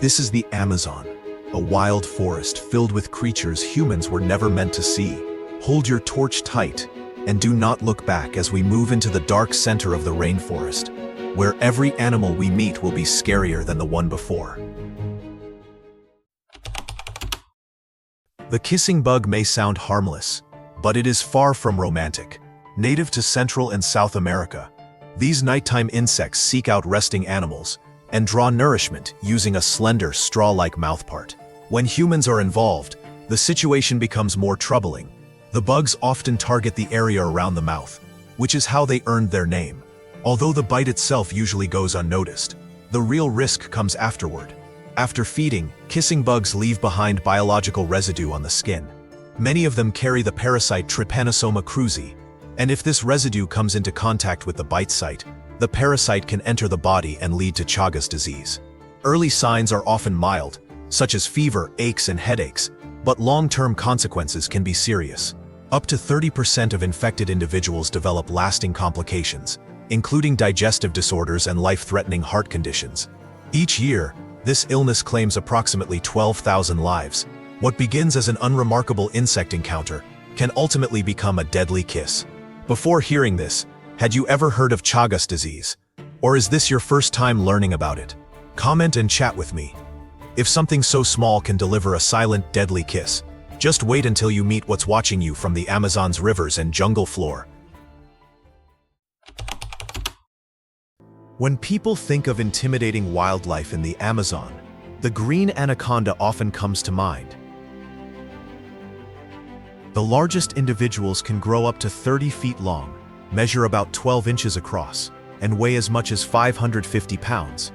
This is the Amazon, a wild forest filled with creatures humans were never meant to see. Hold your torch tight and do not look back as we move into the dark center of the rainforest, where every animal we meet will be scarier than the one before. The kissing bug may sound harmless, but it is far from romantic. Native to Central and South America, these nighttime insects seek out resting animals and draw nourishment using a slender, straw-like mouthpart. When humans are involved, the situation becomes more troubling. The bugs often target the area around the mouth, which is how they earned their name. Although the bite itself usually goes unnoticed, the real risk comes afterward. After feeding, kissing bugs leave behind biological residue on the skin. Many of them carry the parasite Trypanosoma cruzi, and if this residue comes into contact with the bite site, the parasite can enter the body and lead to Chagas disease. Early signs are often mild, such as fever, aches, and headaches, but long-term consequences can be serious. Up to 30% of infected individuals develop lasting complications, including digestive disorders and life-threatening heart conditions. Each year, this illness claims approximately 12,000 lives. What begins as an unremarkable insect encounter can ultimately become a deadly kiss. Before hearing this, had you ever heard of Chagas disease? Or is this your first time learning about it? Comment and chat with me. If something so small can deliver a silent, deadly kiss, just wait until you meet what's watching you from the Amazon's rivers and jungle floor. When people think of intimidating wildlife in the Amazon, the green anaconda often comes to mind. The largest individuals can grow up to 30 feet long, measure about 12 inches across, and weigh as much as 550 pounds.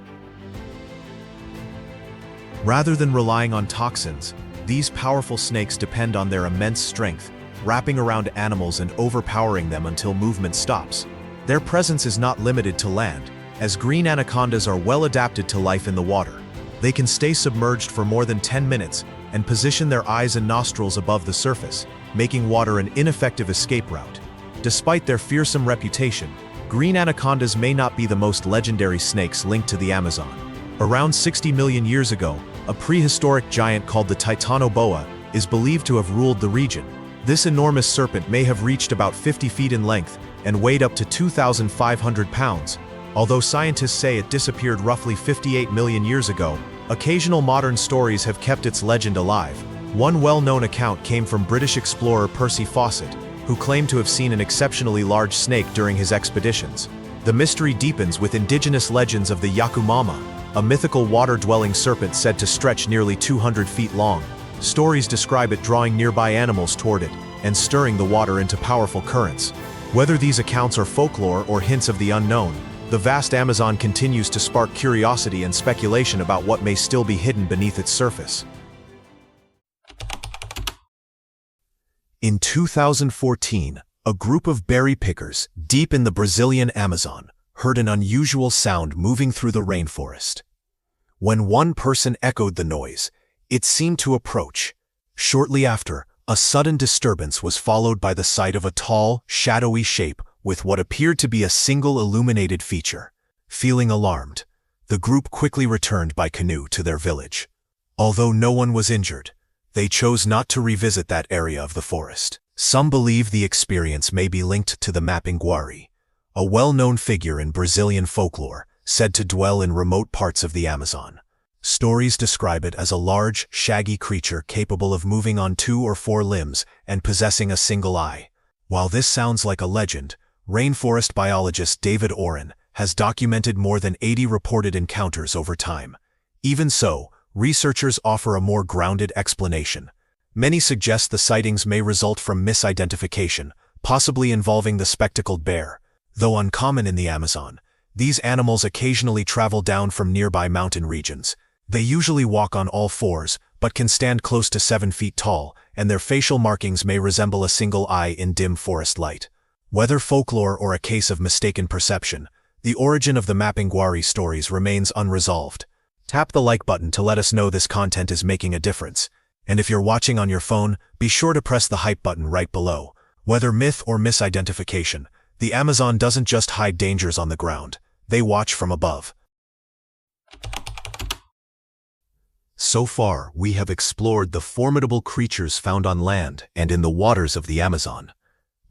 Rather than relying on toxins, these powerful snakes depend on their immense strength, wrapping around animals and overpowering them until movement stops. Their presence is not limited to land, as green anacondas are well adapted to life in the water. They can stay submerged for more than 10 minutes and position their eyes and nostrils above the surface, making water an ineffective escape route. Despite their fearsome reputation, green anacondas may not be the most legendary snakes linked to the Amazon. Around 60 million years ago, a prehistoric giant called the Titanoboa is believed to have ruled the region. This enormous serpent may have reached about 50 feet in length and weighed up to 2,500 pounds. Although scientists say it disappeared roughly 58 million years ago, occasional modern stories have kept its legend alive. One well-known account came from British explorer Percy Fawcett, who claimed to have seen an exceptionally large snake during his expeditions. The mystery deepens with indigenous legends of the Yakumama, a mythical water-dwelling serpent said to stretch nearly 200 feet long. Stories describe it drawing nearby animals toward it and stirring the water into powerful currents. Whether these accounts are folklore or hints of the unknown, the vast Amazon continues to spark curiosity and speculation about what may still be hidden beneath its surface. In 2014, a group of berry pickers deep in the Brazilian Amazon heard an unusual sound moving through the rainforest. When one person echoed the noise, it seemed to approach. Shortly after, a sudden disturbance was followed by the sight of a tall, shadowy shape with what appeared to be a single illuminated feature. Feeling alarmed, the group quickly returned by canoe to their village. Although no one was injured, they chose not to revisit that area of the forest. Some believe the experience may be linked to the Mapinguary, a well-known figure in Brazilian folklore, said to dwell in remote parts of the Amazon. Stories describe it as a large, shaggy creature capable of moving on 2 or 4 limbs and possessing a single eye. While this sounds like a legend, rainforest biologist David Oren has documented more than 80 reported encounters over time. Even so, researchers offer a more grounded explanation. Many suggest the sightings may result from misidentification, possibly involving the spectacled bear. Though uncommon in the Amazon, these animals occasionally travel down from nearby mountain regions. They usually walk on all fours, but can stand close to 7 feet tall, and their facial markings may resemble a single eye in dim forest light. Whether folklore or a case of mistaken perception, the origin of the Mapinguary stories remains unresolved. Tap the like button to let us know this content is making a difference. And if you're watching on your phone, be sure to press the hype button right below. Whether myth or misidentification, the Amazon doesn't just hide dangers on the ground, they watch from above. So far, we have explored the formidable creatures found on land and in the waters of the Amazon.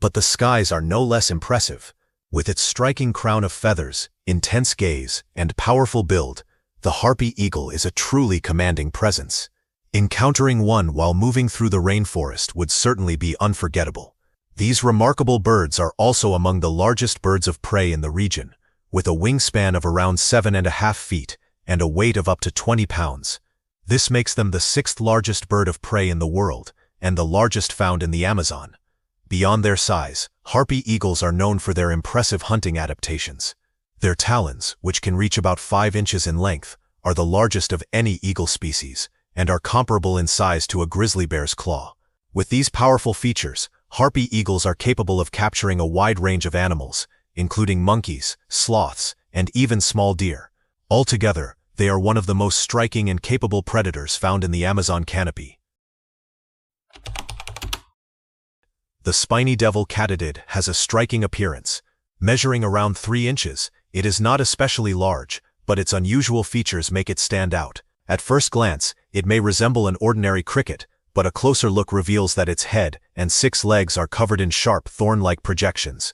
But the skies are no less impressive. With its striking crown of feathers, intense gaze, and powerful build, the Harpy Eagle is a truly commanding presence. Encountering one while moving through the rainforest would certainly be unforgettable. These remarkable birds are also among the largest birds of prey in the region, with a wingspan of around 7.5 feet and a weight of up to 20 pounds. This makes them the 6th largest bird of prey in the world and the largest found in the Amazon. Beyond their size, Harpy eagles are known for their impressive hunting adaptations. Their talons, which can reach about 5 inches in length, are the largest of any eagle species and are comparable in size to a grizzly bear's claw. With these powerful features, Harpy eagles are capable of capturing a wide range of animals, including monkeys, sloths, and even small deer. Altogether, they are one of the most striking and capable predators found in the Amazon canopy. The spiny devil Katydid has a striking appearance. Measuring around 3 inches, it is not especially large, but its unusual features make it stand out. At first glance, it may resemble an ordinary cricket, but a closer look reveals that its head and 6 legs are covered in sharp, thorn-like projections.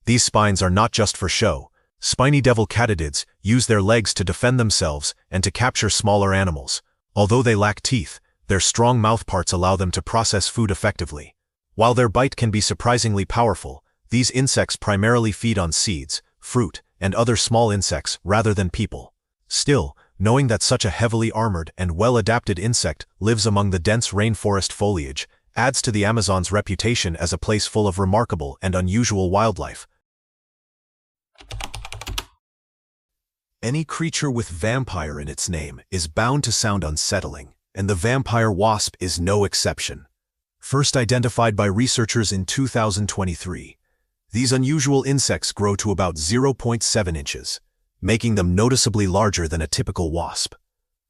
These spines are not just for show. Spiny devil Katydids use their legs to defend themselves and to capture smaller animals. Although they lack teeth, their strong mouthparts allow them to process food effectively. While their bite can be surprisingly powerful, these insects primarily feed on seeds, fruit, and other small insects rather than people. Still, knowing that such a heavily armored and well-adapted insect lives among the dense rainforest foliage adds to the Amazon's reputation as a place full of remarkable and unusual wildlife. Any creature with vampire in its name is bound to sound unsettling, and the vampire wasp is no exception. First identified by researchers in 2023, these unusual insects grow to about 0.7 inches, making them noticeably larger than a typical wasp.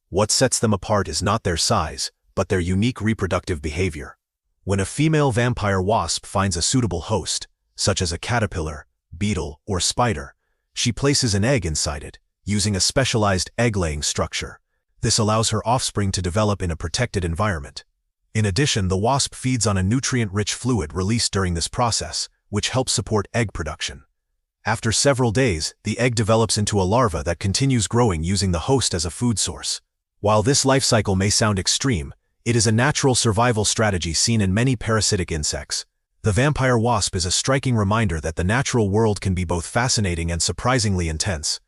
What sets them apart is not their size, but their unique reproductive behavior. When a female vampire wasp finds a suitable host, such as a caterpillar, beetle, or spider, she places an egg inside it, using a specialized egg-laying structure. This allows her offspring to develop in a protected environment. In addition, the wasp feeds on a nutrient-rich fluid released during this process, which helps support egg production. After several days, the egg develops into a larva that continues growing using the host as a food source. While this life cycle may sound extreme, it is a natural survival strategy seen in many parasitic insects. The vampire wasp is a striking reminder that the natural world can be both fascinating and surprisingly intense.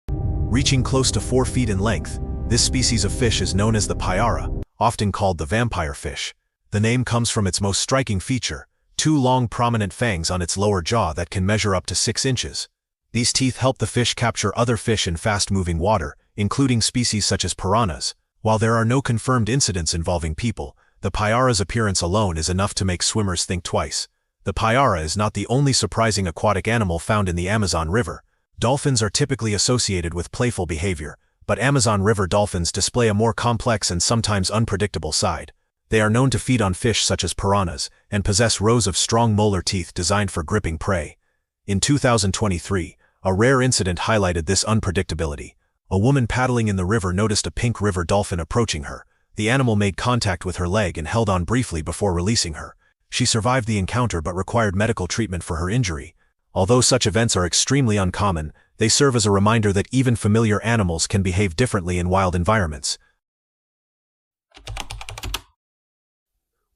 Reaching close to 4 feet in length, this species of fish is known as the Piranha, often called the vampire fish. The name comes from its most striking feature, 2 long prominent fangs on its lower jaw that can measure up to 6 inches. These teeth help the fish capture other fish in fast-moving water, including species such as piranhas. While there are no confirmed incidents involving people, the piranha's appearance alone is enough to make swimmers think twice. The piranha is not the only surprising aquatic animal found in the Amazon River. Dolphins are typically associated with playful behavior, but Amazon River dolphins display a more complex and sometimes unpredictable side. They are known to feed on fish such as piranhas and possess rows of strong molar teeth designed for gripping prey. In 2023, a rare incident highlighted this unpredictability. A woman paddling in the river noticed a pink river dolphin approaching her. The animal made contact with her leg and held on briefly before releasing her. She survived the encounter but required medical treatment for her injury. Although such events are extremely uncommon, they serve as a reminder that even familiar animals can behave differently in wild environments.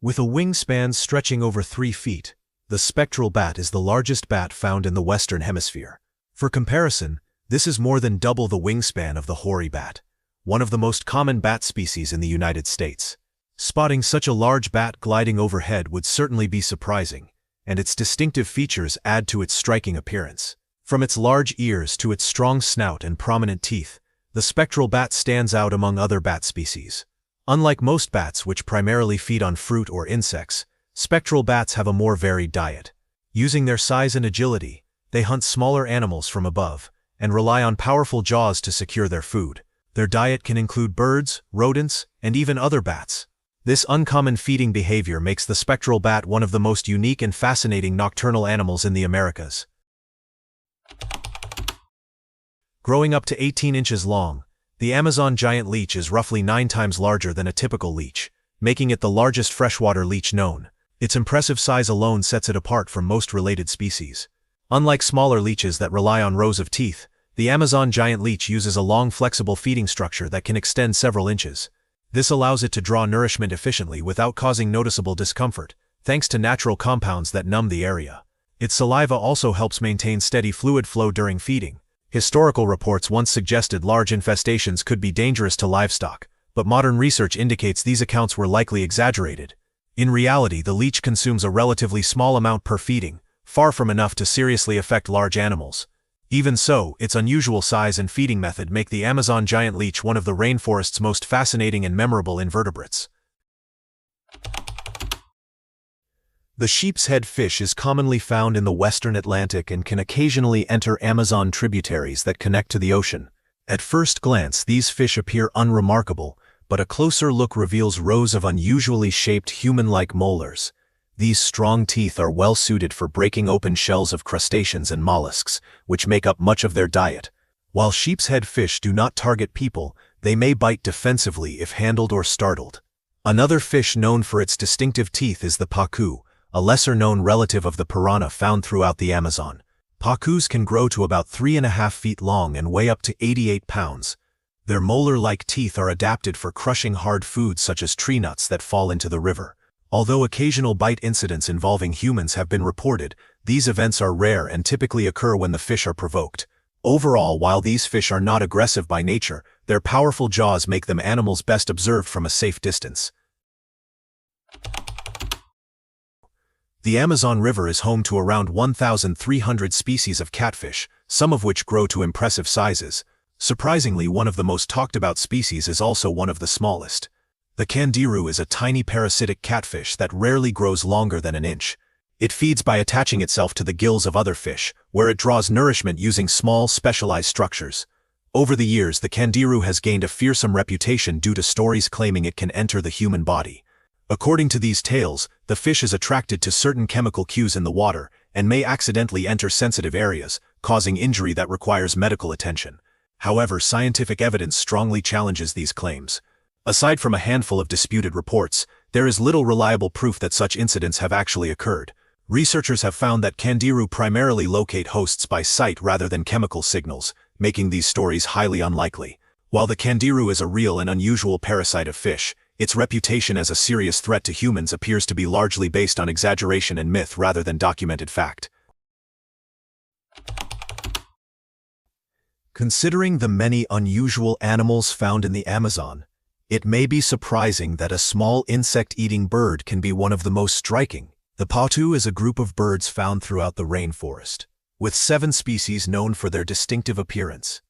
With a wingspan stretching over 3 feet, the spectral bat is the largest bat found in the Western Hemisphere. For comparison, this is more than double the wingspan of the hoary bat, one of the most common bat species in the United States. Spotting such a large bat gliding overhead would certainly be surprising, and its distinctive features add to its striking appearance. From its large ears to its strong snout and prominent teeth, the spectral bat stands out among other bat species. Unlike most bats which primarily feed on fruit or insects, spectral bats have a more varied diet. Using their size and agility, they hunt smaller animals from above and rely on powerful jaws to secure their food. Their diet can include birds, rodents, and even other bats. This uncommon feeding behavior makes the spectral bat one of the most unique and fascinating nocturnal animals in the Americas. Growing up to 18 inches long, The Amazon giant leech is roughly 9 times larger than a typical leech, making it the largest freshwater leech known. Its impressive size alone sets it apart from most related species. Unlike smaller leeches that rely on rows of teeth, the Amazon giant leech uses a long flexible feeding structure that can extend several inches. This allows it to draw nourishment efficiently without causing noticeable discomfort, thanks to natural compounds that numb the area. Its saliva also helps maintain steady fluid flow during feeding. Historical reports once suggested large infestations could be dangerous to livestock, but modern research indicates these accounts were likely exaggerated. In reality, the leech consumes a relatively small amount per feeding, far from enough to seriously affect large animals. Even so, its unusual size and feeding method make the Amazon giant leech one of the rainforest's most fascinating and memorable invertebrates. The sheep's head fish is commonly found in the western Atlantic and can occasionally enter Amazon tributaries that connect to the ocean. At first glance, these fish appear unremarkable, but a closer look reveals rows of unusually shaped human-like molars. These strong teeth are well suited for breaking open shells of crustaceans and mollusks, which make up much of their diet. While sheep's head fish do not target people, they may bite defensively if handled or startled. Another fish known for its distinctive teeth is the potoo, a lesser-known relative of the piranha found throughout the Amazon. Potoos can grow to about 3.5 feet long and weigh up to 88 pounds. Their molar-like teeth are adapted for crushing hard foods such as tree nuts that fall into the river. Although occasional bite incidents involving humans have been reported, these events are rare and typically occur when the fish are provoked. Overall, while these fish are not aggressive by nature, their powerful jaws make them animals best observed from a safe distance. The Amazon River is home to around 1,300 species of catfish, some of which grow to impressive sizes. Surprisingly, one of the most talked about species is also one of the smallest. The Candiru is a tiny parasitic catfish that rarely grows longer than an inch. It feeds by attaching itself to the gills of other fish, where it draws nourishment using small, specialized structures. Over the years, the Candiru has gained a fearsome reputation due to stories claiming it can enter the human body. According to these tales, the fish is attracted to certain chemical cues in the water and may accidentally enter sensitive areas, causing injury that requires medical attention. However, scientific evidence strongly challenges these claims. Aside from a handful of disputed reports, there is little reliable proof that such incidents have actually occurred. Researchers have found that Candiru primarily locate hosts by sight rather than chemical signals, making these stories highly unlikely. While the Candiru is a real and unusual parasite of fish, its reputation as a serious threat to humans appears to be largely based on exaggeration and myth rather than documented fact. Considering the many unusual animals found in the Amazon, it may be surprising that a small insect-eating bird can be one of the most striking. The potoo is a group of birds found throughout the rainforest, with 7 species known for their distinctive appearance.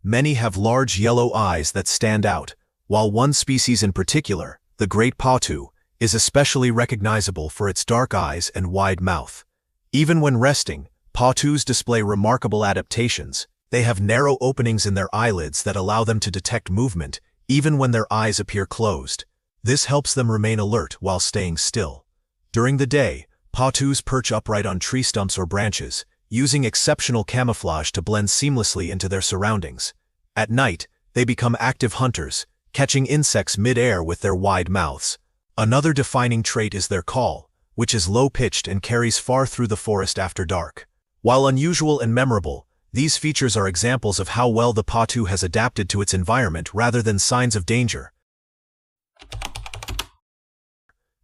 Many have large yellow eyes that stand out, while one species in particular, the great potoo, is especially recognizable for its dark eyes and wide mouth. Even when resting, potoos display remarkable adaptations. They have narrow openings in their eyelids that allow them to detect movement, even when their eyes appear closed. This helps them remain alert while staying still. During the day, potoos perch upright on tree stumps or branches, using exceptional camouflage to blend seamlessly into their surroundings. At night, they become active hunters, catching insects mid-air with their wide mouths. Another defining trait is their call, which is low-pitched and carries far through the forest after dark. While unusual and memorable, these features are examples of how well the potoo has adapted to its environment rather than signs of danger.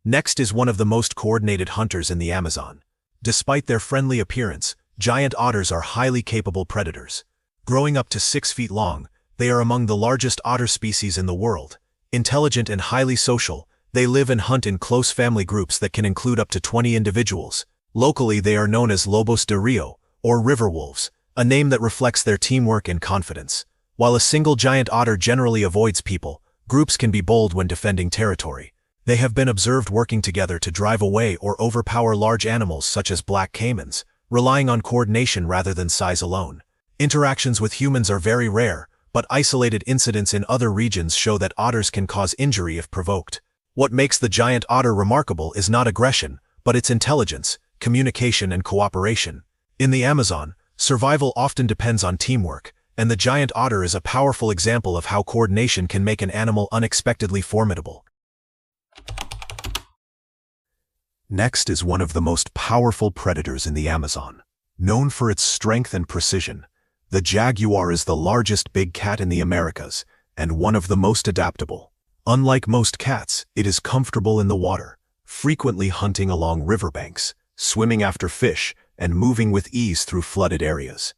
Next is one of the most coordinated hunters in the Amazon. Despite their friendly appearance, giant otters are highly capable predators. Growing up to 6 feet long, they are among the largest otter species in the world. Intelligent and highly social, they live and hunt in close family groups that can include up to 20 individuals. Locally, they are known as lobos de rio, or river wolves, a name that reflects their teamwork and confidence. While a single giant otter generally avoids people, groups can be bold when defending territory. They have been observed working together to drive away or overpower large animals such as black caimans, relying on coordination rather than size alone. Interactions with humans are very rare, but isolated incidents in other regions show that otters can cause injury if provoked. What makes the giant otter remarkable is not aggression, but its intelligence, communication, and cooperation. In the Amazon, survival often depends on teamwork, and the giant otter is a powerful example of how coordination can make an animal unexpectedly formidable. Next is one of the most powerful predators in the Amazon. Known for its strength and precision, the jaguar is the largest big cat in the Americas and one of the most adaptable. Unlike most cats, it is comfortable in the water, frequently hunting along riverbanks, swimming after fish, and moving with ease through flooded areas.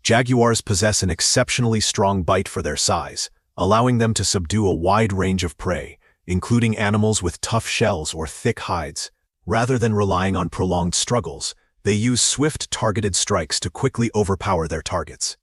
Jaguars possess an exceptionally strong bite for their size, allowing them to subdue a wide range of prey, including animals with tough shells or thick hides. Rather than relying on prolonged struggles, they use swift, targeted strikes to quickly overpower their targets.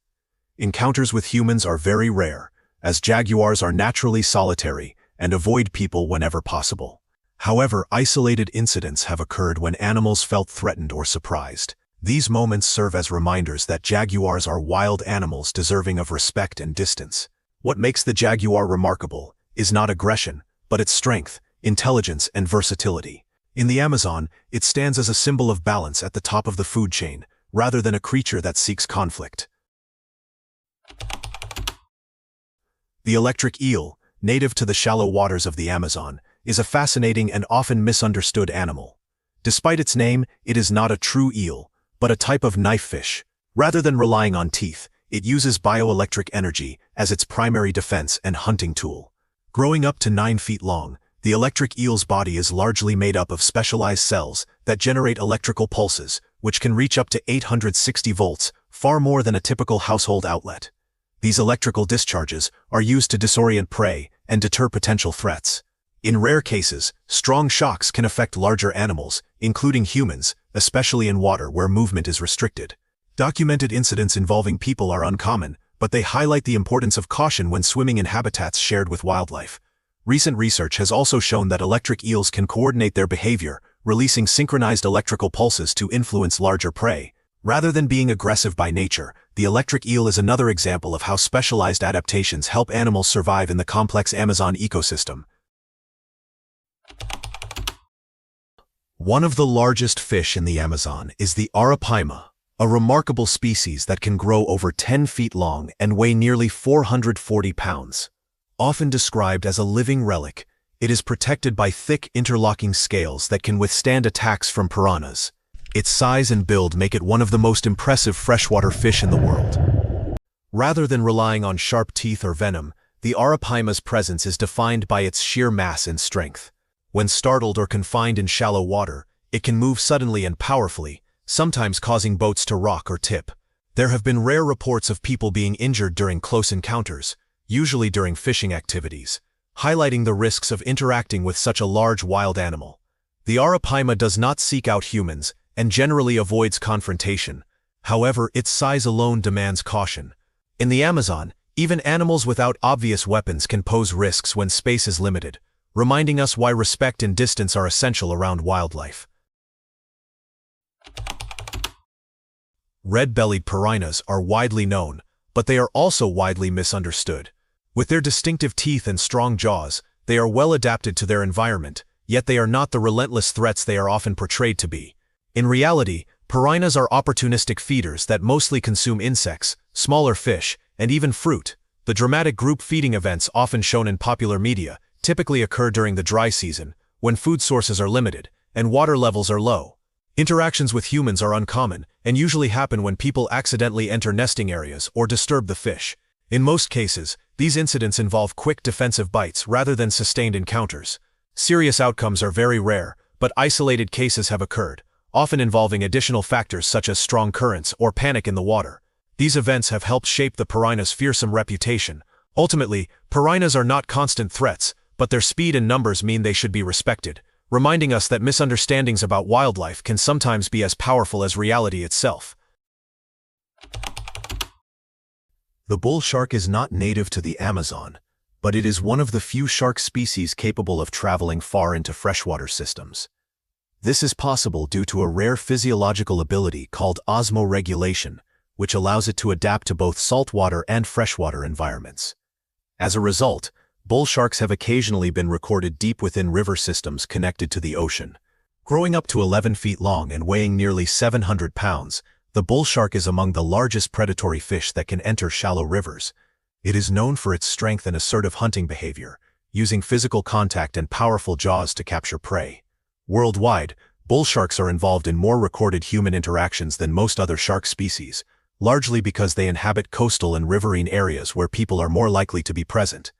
Encounters with humans are very rare, as jaguars are naturally solitary and avoid people whenever possible. However, isolated incidents have occurred when animals felt threatened or surprised. These moments serve as reminders that jaguars are wild animals deserving of respect and distance. What makes the jaguar remarkable is not aggression, but its strength, intelligence, and versatility. In the Amazon, it stands as a symbol of balance at the top of the food chain, rather than a creature that seeks conflict. The electric eel, native to the shallow waters of the Amazon, is a fascinating and often misunderstood animal. Despite its name, it is not a true eel, but a type of knife fish. Rather than relying on teeth, it uses bioelectric energy as its primary defense and hunting tool. Growing up to 9 feet long, the electric eel's body is largely made up of specialized cells that generate electrical pulses, which can reach up to 860 volts, far more than a typical household outlet. These electrical discharges are used to disorient prey and deter potential threats. In rare cases, strong shocks can affect larger animals, including humans, especially in water where movement is restricted. Documented incidents involving people are uncommon, but they highlight the importance of caution when swimming in habitats shared with wildlife. Recent research has also shown that electric eels can coordinate their behavior, releasing synchronized electrical pulses to influence larger prey. Rather than being aggressive by nature, the electric eel is another example of how specialized adaptations help animals survive in the complex Amazon ecosystem. One of the largest fish in the Amazon is the Arapaima, a remarkable species that can grow over 10 feet long and weigh nearly 440 pounds. Often described as a living relic, it is protected by thick interlocking scales that can withstand attacks from piranhas. Its size and build make it one of the most impressive freshwater fish in the world. Rather than relying on sharp teeth or venom, the Arapaima's presence is defined by its sheer mass and strength. When startled or confined in shallow water, it can move suddenly and powerfully, sometimes causing boats to rock or tip. There have been rare reports of people being injured during close encounters, usually during fishing activities, highlighting the risks of interacting with such a large wild animal. The Arapaima does not seek out humans and generally avoids confrontation. However, its size alone demands caution. In the Amazon, even animals without obvious weapons can pose risks when space is limited, reminding us why respect and distance are essential around wildlife. Red-bellied piranhas are widely known, but they are also widely misunderstood. With their distinctive teeth and strong jaws, they are well adapted to their environment, yet they are not the relentless threats they are often portrayed to be. In reality, piranhas are opportunistic feeders that mostly consume insects, smaller fish, and even fruit. The dramatic group feeding events often shown in popular media typically occur during the dry season, when food sources are limited and water levels are low. Interactions with humans are uncommon and usually happen when people accidentally enter nesting areas or disturb the fish. In most cases, these incidents involve quick defensive bites rather than sustained encounters. Serious outcomes are very rare, but isolated cases have occurred, often involving additional factors such as strong currents or panic in the water. These events have helped shape the piranha's fearsome reputation. Ultimately, piranhas are not constant threats, but their speed and numbers mean they should be respected, reminding us that misunderstandings about wildlife can sometimes be as powerful as reality itself. The bull shark is not native to the Amazon, but it is one of the few shark species capable of traveling far into freshwater systems. This is possible due to a rare physiological ability called osmoregulation, which allows it to adapt to both saltwater and freshwater environments. As a result, bull sharks have occasionally been recorded deep within river systems connected to the ocean. Growing up to 11 feet long and weighing nearly 700 pounds, The bull shark is among the largest predatory fish that can enter shallow rivers. It is known for its strength and assertive hunting behavior, using physical contact and powerful jaws to capture prey. Worldwide, bull sharks are involved in more recorded human interactions than most other shark species, largely because they inhabit coastal and riverine areas where people are more likely to be present.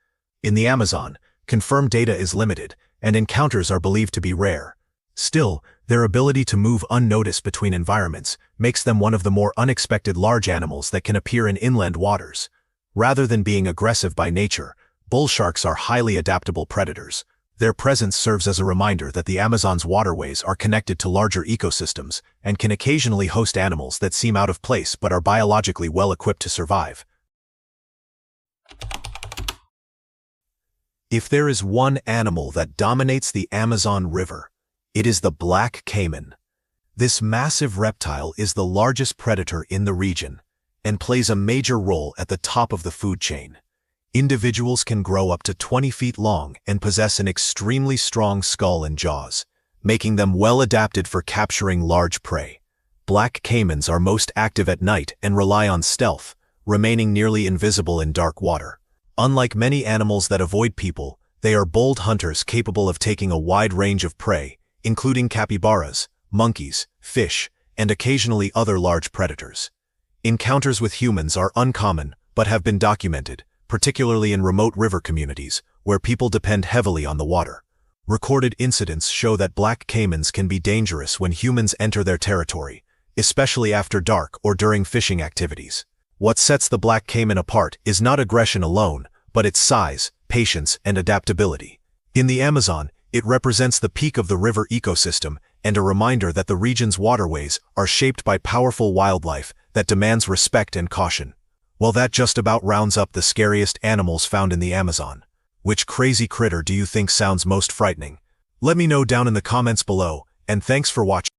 In the Amazon, confirmed data is limited, and encounters are believed to be rare. Still, their ability to move unnoticed between environments makes them one of the more unexpected large animals that can appear in inland waters. Rather than being aggressive by nature, bull sharks are highly adaptable predators. Their presence serves as a reminder that the Amazon's waterways are connected to larger ecosystems and can occasionally host animals that seem out of place but are biologically well equipped to survive. If there is one animal that dominates the Amazon River, it is the black caiman. This massive reptile is the largest predator in the region and plays a major role at the top of the food chain. Individuals can grow up to 20 feet long and possess an extremely strong skull and jaws, making them well adapted for capturing large prey. Black caimans are most active at night and rely on stealth, remaining nearly invisible in dark water. Unlike many animals that avoid people, they are bold hunters capable of taking a wide range of prey, including capybaras, monkeys, fish, and occasionally other large predators. Encounters with humans are uncommon but have been documented, particularly in remote river communities, where people depend heavily on the water. Recorded incidents show that black caimans can be dangerous when humans enter their territory, especially after dark or during fishing activities. What sets the black caiman apart is not aggression alone, but its size, patience, and adaptability. In the Amazon, it represents the peak of the river ecosystem and a reminder that the region's waterways are shaped by powerful wildlife that demands respect and caution. Well, that just about rounds up the scariest animals found in the Amazon. Which crazy critter do you think sounds most frightening? Let me know down in the comments below, and thanks for watching.